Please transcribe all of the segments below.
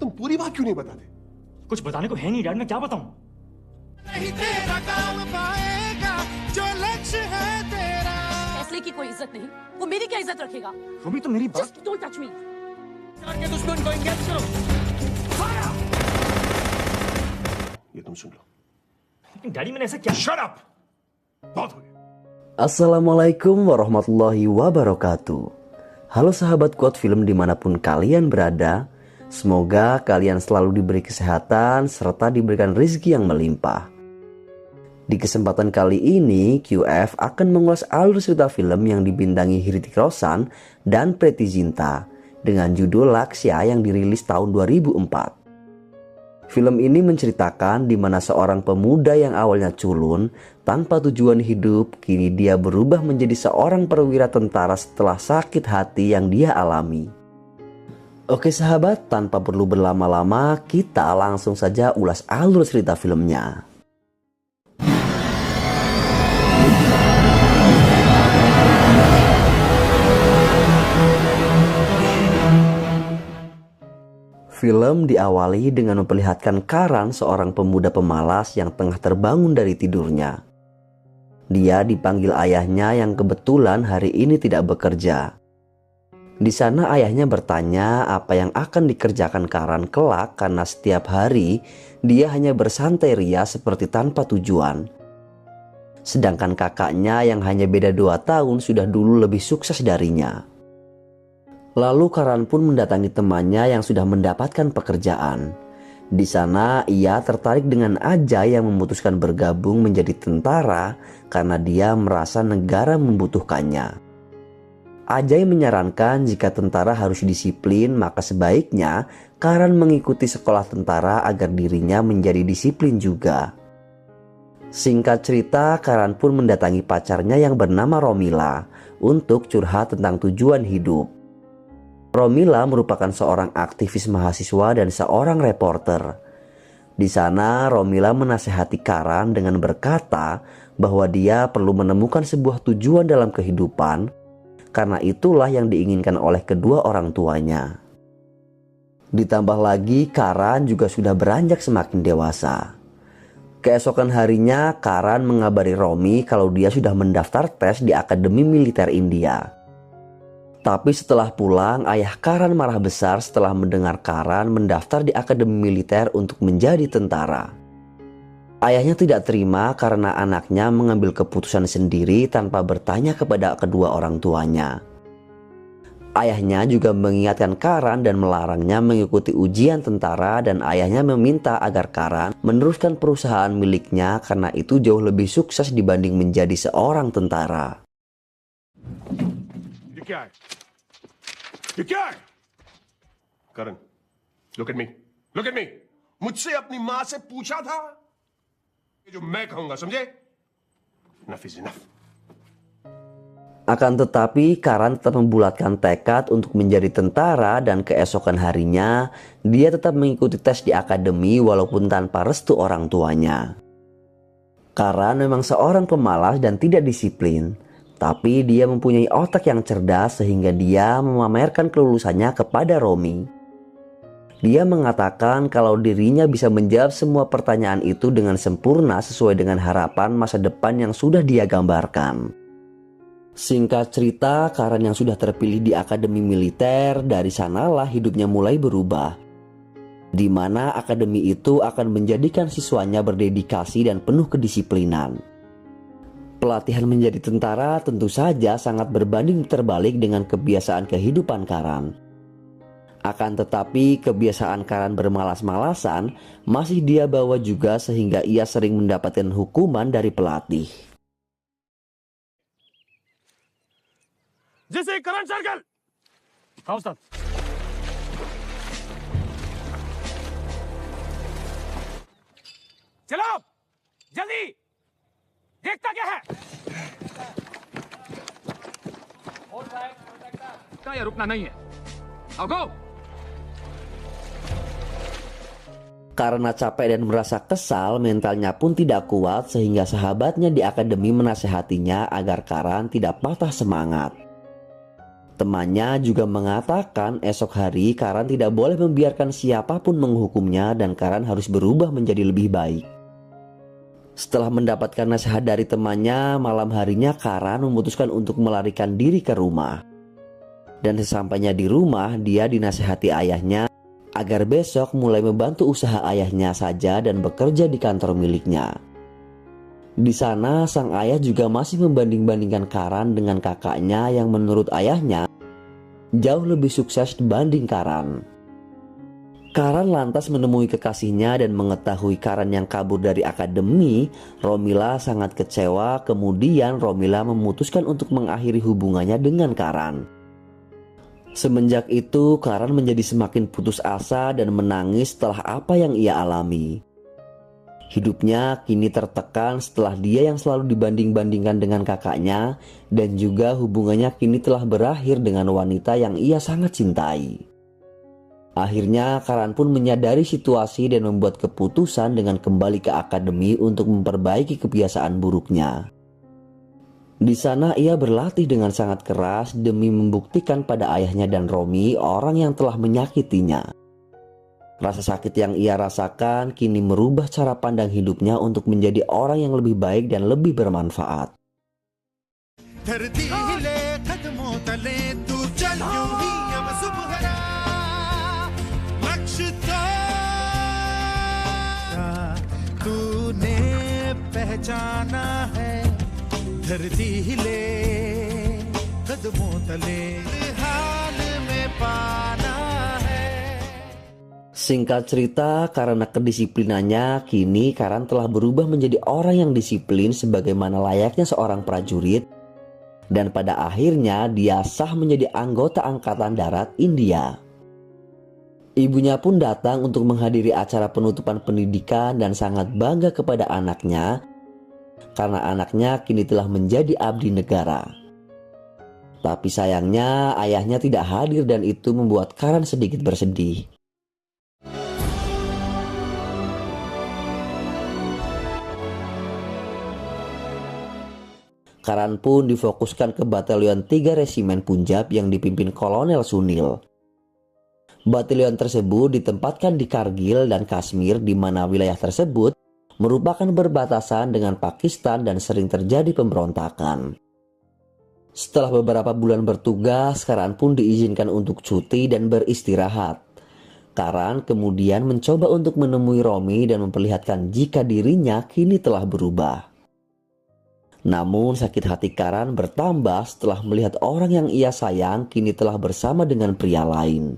तुम पूरी बात क्यों नहीं बताते? कुछ बताने को है नहीं डैड, मैं क्या बताऊं? नहीं तेरा काम पाएगा जो लक्ष्य है तेरा। फैसले की कोई इज्जत नहीं, वो मेरी क्या इज्जत रखेगा? रूबी तो मेरी बात। Just don't touch me. के दुश्मन को इंगेज करो। ये तुम सुन लो। लेकिन डैडी मैंने ऐसा क्या? Shut up! बहुत हो गया। Assalamualaikum warahmatullahi wabarakatuh. Halo sahabat Quote Film dimanapun kalian berada. Semoga kalian selalu diberi kesehatan serta diberikan rezeki yang melimpah. Di kesempatan kali ini, QF akan mengulas alur cerita film yang dibintangi Hrithik Roshan dan Preity Zinta dengan judul Lakshya yang dirilis tahun 2004. Film ini menceritakan di mana seorang pemuda yang awalnya culun, tanpa tujuan hidup, kini dia berubah menjadi seorang perwira tentara setelah sakit hati yang dia alami. Oke sahabat, tanpa perlu berlama-lama, kita langsung saja ulas alur cerita filmnya. Film diawali dengan memperlihatkan Karan, seorang pemuda pemalas yang tengah terbangun dari tidurnya. Dia dipanggil ayahnya yang kebetulan hari ini tidak bekerja. Di sana ayahnya bertanya apa yang akan dikerjakan Karan kelak karena setiap hari dia hanya bersantai ria seperti tanpa tujuan. Sedangkan kakaknya yang hanya beda 2 tahun sudah dulu lebih sukses darinya. Lalu Karan pun mendatangi temannya yang sudah mendapatkan pekerjaan. Di sana ia tertarik dengan Ajay yang memutuskan bergabung menjadi tentara karena dia merasa negara membutuhkannya. Ajay menyarankan jika tentara harus disiplin, maka sebaiknya Karan mengikuti sekolah tentara agar dirinya menjadi disiplin juga. Singkat cerita, Karan pun mendatangi pacarnya yang bernama Romila untuk curhat tentang tujuan hidup. Romila merupakan seorang aktivis mahasiswa dan seorang reporter. Di sana Romila menasehati Karan dengan berkata bahwa dia perlu menemukan sebuah tujuan dalam kehidupan, karena itulah yang diinginkan oleh kedua orang tuanya. Ditambah lagi Karan juga sudah beranjak semakin dewasa. Keesokan harinya Karan mengabari Romi kalau dia sudah mendaftar tes di Akademi Militer India. Tapi setelah pulang, ayah Karan marah besar setelah mendengar Karan mendaftar di Akademi Militer untuk menjadi tentara. Ayahnya tidak terima karena anaknya mengambil keputusan sendiri tanpa bertanya kepada kedua orang tuanya. Ayahnya juga mengingatkan Karan dan melarangnya mengikuti ujian tentara, dan ayahnya meminta agar Karan meneruskan perusahaan miliknya karena itu jauh lebih sukses dibanding menjadi seorang tentara. ये क्या है? करण, look at me. Look at me. मुझसे अपनी माँ से पूछा था जो मैं कहूंगा, समझे? Enough is enough. Akan tetapi Karan tetap membulatkan tekad untuk menjadi tentara, dan keesokan harinya dia tetap mengikuti tes di akademi walaupun tanpa restu orang tuanya. Karan memang seorang pemalas dan tidak disiplin. Tapi dia mempunyai otak yang cerdas sehingga dia memamerkan kelulusannya kepada Romi. Dia mengatakan kalau dirinya bisa menjawab semua pertanyaan itu dengan sempurna sesuai dengan harapan masa depan yang sudah dia gambarkan. Singkat cerita, Karan yang sudah terpilih di Akademi Militer, dari sanalah hidupnya mulai berubah. Di mana akademi itu akan menjadikan siswanya berdedikasi dan penuh kedisiplinan. Pelatihan menjadi tentara tentu saja sangat berbanding terbalik dengan kebiasaan kehidupan Karan. Akan tetapi kebiasaan Karan bermalas-malasan masih dia bawa juga sehingga ia sering mendapatkan hukuman dari pelatih. जैसे current circle. हाँ उस्ताद। चलो जल्दी, देखता क्या है? या रुकना नहीं है। Now go. Karena capek dan merasa kesal, mentalnya pun tidak kuat sehingga sahabatnya di akademi menasehatinya agar Karan tidak patah semangat. Temannya juga mengatakan esok hari Karan tidak boleh membiarkan siapapun menghukumnya dan Karan harus berubah menjadi lebih baik. Setelah mendapatkan nasihat dari temannya, malam harinya Karan memutuskan untuk melarikan diri ke rumah. Dan sesampainya di rumah, dia dinasihati ayahnya agar besok mulai membantu usaha ayahnya saja dan bekerja di kantor miliknya. Di sana sang ayah juga masih membanding-bandingkan Karan dengan kakaknya yang menurut ayahnya jauh lebih sukses dibanding Karan. Karan lantas menemui kekasihnya dan mengetahui Karan yang kabur dari akademi. Romila sangat kecewa, kemudian Romila memutuskan untuk mengakhiri hubungannya dengan Karan. Semenjak itu Karan menjadi semakin putus asa dan menangis setelah apa yang ia alami. Hidupnya kini tertekan setelah dia yang selalu dibanding-bandingkan dengan kakaknya, dan juga hubungannya kini telah berakhir dengan wanita yang ia sangat cintai. Akhirnya Karan pun menyadari situasi dan membuat keputusan dengan kembali ke akademi untuk memperbaiki kebiasaan buruknya. Di sana ia berlatih dengan sangat keras demi membuktikan pada ayahnya dan Romi orang yang telah menyakitinya. Rasa sakit yang ia rasakan kini merubah cara pandang hidupnya untuk menjadi orang yang lebih baik dan lebih bermanfaat. धरती हिले कदमों तले तू चल यूं ही अब सुबहरा लक्ष्य तूने पहचाना है धरती हिले कदमों तले हाल में पाना है. Singkat cerita, karena kedisiplinannya, kini Karan telah berubah menjadi orang yang disiplin sebagaimana layaknya seorang prajurit. Dan pada akhirnya dia sah menjadi anggota Angkatan Darat India. Ibunya pun datang untuk menghadiri acara penutupan pendidikan dan sangat bangga kepada anaknya karena anaknya kini telah menjadi abdi negara. Tapi sayangnya ayahnya tidak hadir dan itu membuat Karan sedikit bersedih. Karan pun difokuskan ke Batalion 3 Resimen Punjab yang dipimpin Kolonel Sunil. Batalion tersebut ditempatkan di Kargil dan Kashmir, di mana wilayah tersebut merupakan berbatasan dengan Pakistan dan sering terjadi pemberontakan. Setelah beberapa bulan bertugas, Karan pun diizinkan untuk cuti dan beristirahat. Karan kemudian mencoba untuk menemui Romi dan memperlihatkan jika dirinya kini telah berubah. Namun sakit hati Karan bertambah setelah melihat orang yang ia sayang kini telah bersama dengan pria lain.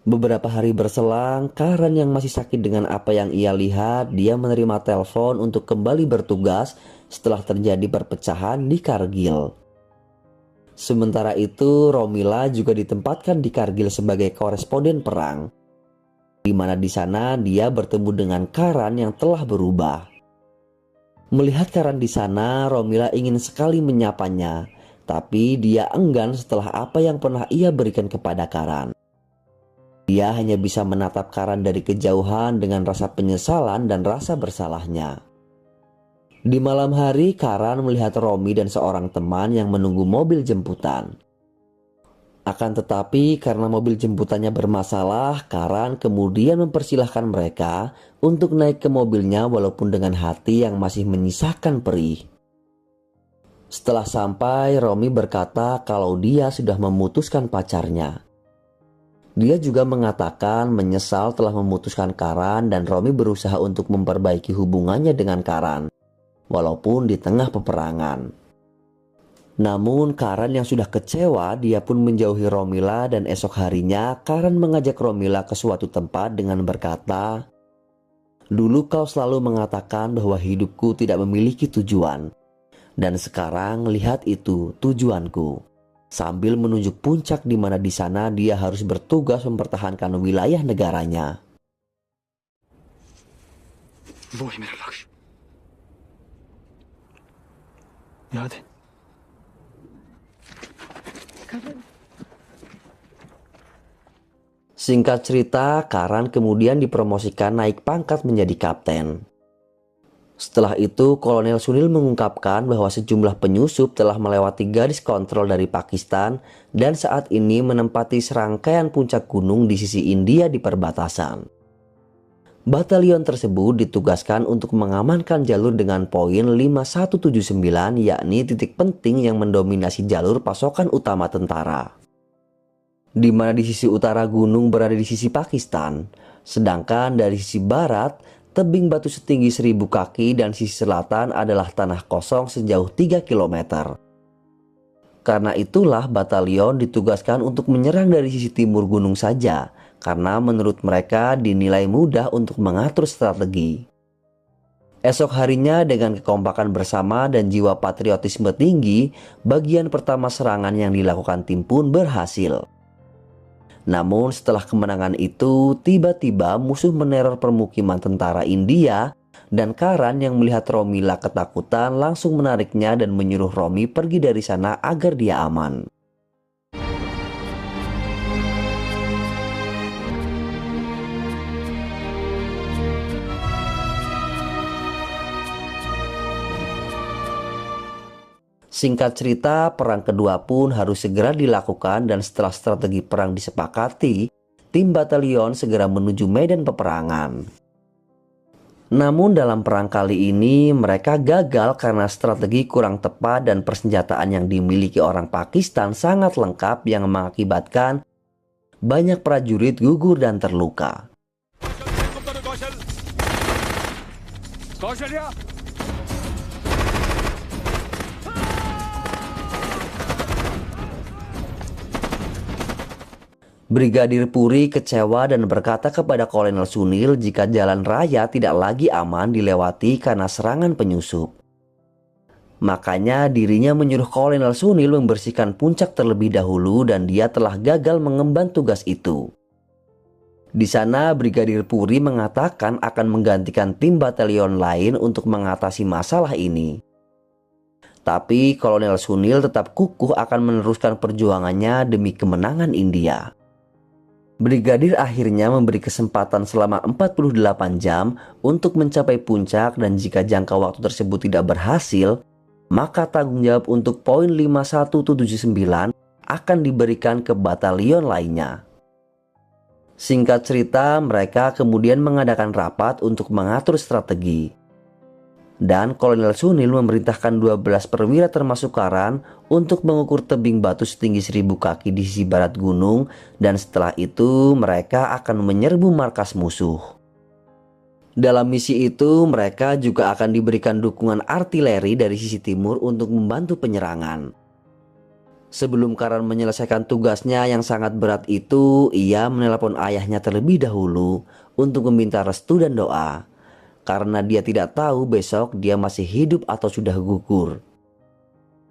Beberapa hari berselang, Karan yang masih sakit dengan apa yang ia lihat, dia menerima telepon untuk kembali bertugas setelah terjadi perpecahan di Kargil. Sementara itu, Romila juga ditempatkan di Kargil sebagai koresponden perang, di mana di sana dia bertemu dengan Karan yang telah berubah. Melihat Karan di sana, Romila ingin sekali menyapanya, tapi dia enggan setelah apa yang pernah ia berikan kepada Karan. Dia hanya bisa menatap Karan dari kejauhan dengan rasa penyesalan dan rasa bersalahnya. Di malam hari, Karan melihat Romi dan seorang teman yang menunggu mobil jemputan. Akan tetapi karena mobil jemputannya bermasalah, Karan kemudian mempersilahkan mereka untuk naik ke mobilnya walaupun dengan hati yang masih menyisakan perih. Setelah sampai, Romi berkata kalau dia sudah memutuskan pacarnya. Dia juga mengatakan menyesal telah memutuskan Karan dan Romi berusaha untuk memperbaiki hubungannya dengan Karan, walaupun di tengah peperangan. Namun Karan yang sudah kecewa, dia pun menjauhi Romila dan esok harinya Karan mengajak Romila ke suatu tempat dengan berkata, "Dulu kau selalu mengatakan bahwa hidupku tidak memiliki tujuan. Dan sekarang lihat itu tujuanku." Sambil menunjuk puncak di mana di sana dia harus bertugas mempertahankan wilayah negaranya. वो है मेरा लक्ष्य याद है Singkat cerita, Karan kemudian dipromosikan naik pangkat menjadi kapten. Setelah itu, Kolonel Sunil mengungkapkan bahwa sejumlah penyusup telah melewati garis kontrol dari Pakistan dan saat ini menempati serangkaian puncak gunung di sisi India di perbatasan. Batalion tersebut ditugaskan untuk mengamankan jalur dengan poin 5179, yakni titik penting yang mendominasi jalur pasokan utama tentara. Di mana di sisi utara gunung berada di sisi Pakistan, sedangkan dari sisi barat, tebing batu setinggi 1000 kaki dan sisi selatan adalah tanah kosong sejauh 3 km. Karena itulah batalion ditugaskan untuk menyerang dari sisi timur gunung saja, karena menurut mereka dinilai mudah untuk mengatur strategi. Esok harinya dengan kekompakan bersama dan jiwa patriotisme tinggi, bagian pertama serangan yang dilakukan tim pun berhasil. Namun setelah kemenangan itu, tiba-tiba musuh meneror permukiman tentara India dan Karan yang melihat Romila ketakutan langsung menariknya dan menyuruh Romi pergi dari sana agar dia aman. Singkat cerita, perang kedua pun harus segera dilakukan dan setelah strategi perang disepakati, tim batalion segera menuju medan peperangan. Namun dalam perang kali ini mereka gagal karena strategi kurang tepat dan persenjataan yang dimiliki orang Pakistan sangat lengkap yang mengakibatkan banyak prajurit gugur dan terluka. Brigadir Puri kecewa dan berkata kepada Kolonel Sunil jika jalan raya tidak lagi aman dilewati karena serangan penyusup. Makanya dirinya menyuruh Kolonel Sunil membersihkan puncak terlebih dahulu dan dia telah gagal mengemban tugas itu. Di sana Brigadir Puri mengatakan akan menggantikan tim batalion lain untuk mengatasi masalah ini. Tapi Kolonel Sunil tetap kukuh akan meneruskan perjuangannya demi kemenangan India. Brigadir akhirnya memberi kesempatan selama 48 jam untuk mencapai puncak dan jika jangka waktu tersebut tidak berhasil, maka tanggung jawab untuk poin 5179 akan diberikan ke batalion lainnya. Singkat cerita, mereka kemudian mengadakan rapat untuk mengatur strategi. Dan Kolonel Sunil memerintahkan 12 perwira termasuk Karan untuk mengukur tebing batu setinggi 1000 kaki di sisi barat gunung dan setelah itu mereka akan menyerbu markas musuh. Dalam misi itu mereka juga akan diberikan dukungan artileri dari sisi timur untuk membantu penyerangan. Sebelum Karan menyelesaikan tugasnya yang sangat berat itu, ia menelepon ayahnya terlebih dahulu untuk meminta restu dan doa. Karena dia tidak tahu besok dia masih hidup atau sudah gugur.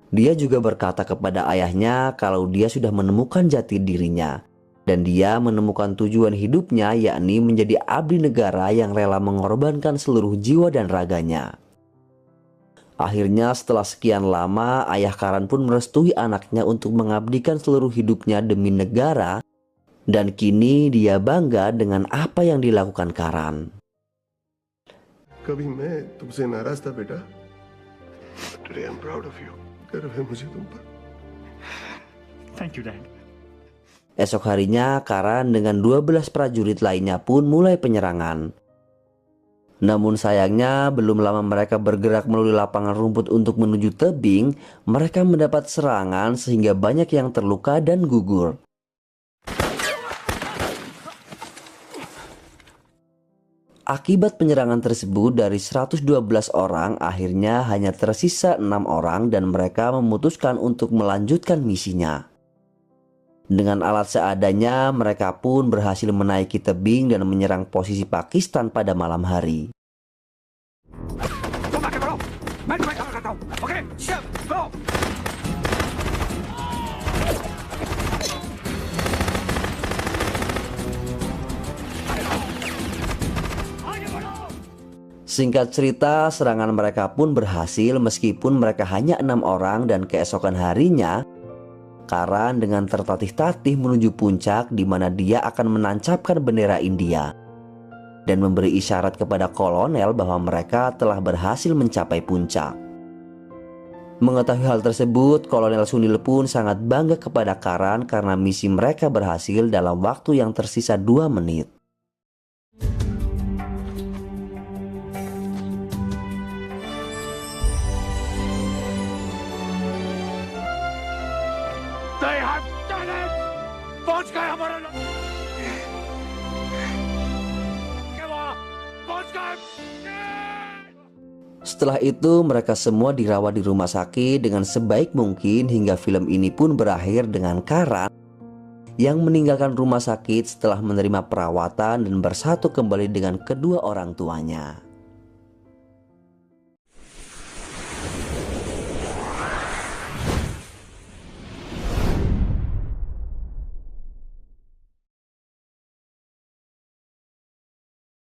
Dia juga berkata kepada ayahnya kalau dia sudah menemukan jati dirinya dan dia menemukan tujuan hidupnya, yakni menjadi abdi negara yang rela mengorbankan seluruh jiwa dan raganya. Akhirnya setelah sekian lama, ayah Karan pun merestui anaknya untuk mengabdikan seluruh hidupnya demi negara dan kini dia bangga dengan apa yang dilakukan Karan. कभी मैं तुमसे नाराज था बेटा. Today I'm proud of you. गर्व है मुझे तुम पर. Thank you, Dad. Esok harinya Karan dengan 12 prajurit lainnya pun mulai penyerangan. Namun sayangnya belum lama mereka bergerak melalui lapangan rumput untuk menuju tebing, mereka mendapat serangan sehingga banyak yang terluka dan gugur. Akibat penyerangan tersebut dari 112 orang akhirnya hanya tersisa 6 orang dan mereka memutuskan untuk melanjutkan misinya. Dengan alat seadanya mereka pun berhasil menaiki tebing dan menyerang posisi Pakistan pada malam hari. Singkat cerita, serangan mereka pun berhasil meskipun mereka hanya 6 orang dan keesokan harinya, Karan dengan tertatih-tatih menuju puncak di mana dia akan menancapkan bendera India. dan memberi isyarat kepada kolonel bahwa mereka telah berhasil mencapai puncak. Mengetahui hal tersebut, Kolonel Sunil pun sangat bangga kepada Karan karena misi mereka berhasil dalam waktu yang tersisa 2 menit. They have done it! पहुंच गए हमारे लोग! क्या हुआ? पहुंच गए! Setelah itu mereka semua dirawat di rumah sakit dengan sebaik mungkin hingga film ini pun berakhir dengan Karan yang meninggalkan rumah sakit setelah menerima perawatan dan bersatu kembali dengan kedua orang tuanya.